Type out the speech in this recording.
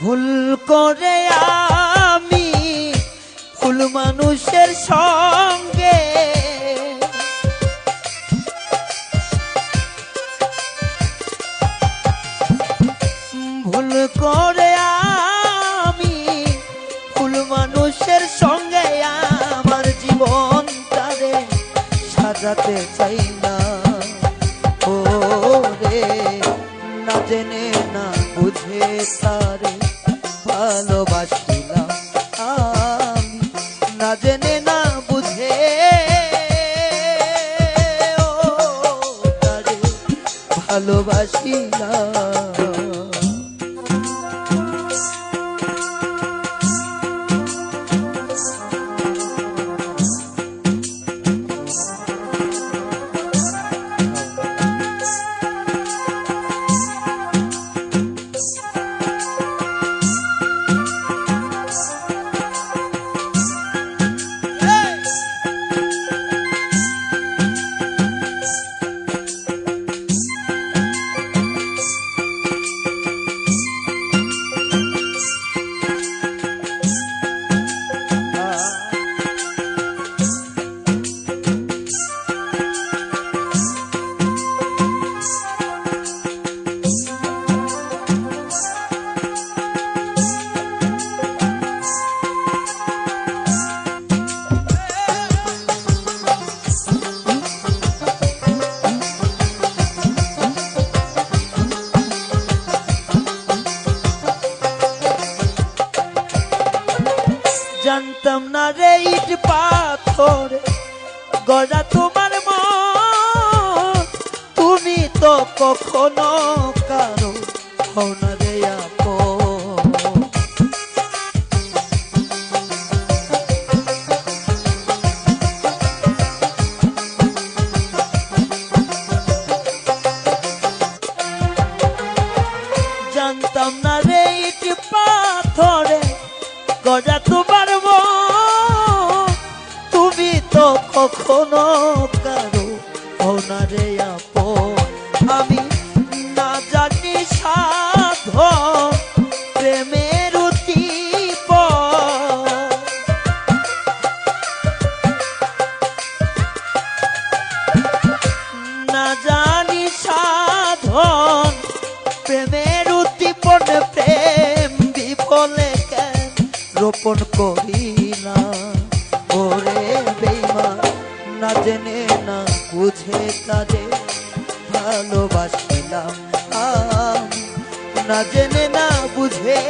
ভুল করে আমি ভুল মানুষের সঙ্গে ভুল করে আমি ভুল মানুষের সঙ্গে আমার জীবনটারে সাজাতে চাই না। ও রে না জেনে না বুঝে তারে ভালোবাসিলাম আমি, না জেনে না বুঝে ও তারে ভালোবাসিলাম। জানতাম না রে ইট পাথর গড়া তোমার মন, তুমি তো কখনো কারো হও না রে আপন। জানতাম না রে ইট পাথরে গড়া তোমার মন, তুমি তো কখনো কারো হও না রে আপন। আমি না জানি সাধন প্রেমের উদ্দীপন, না জানি সাধন প্রেমের উদ্দীপন, প্রেম বিফলে কেন রোপণ করিলাম। ওরে বেঈমান না জেনে না বুঝে তারে ভালোবাসিলাম আমি, না জেনে না বুঝে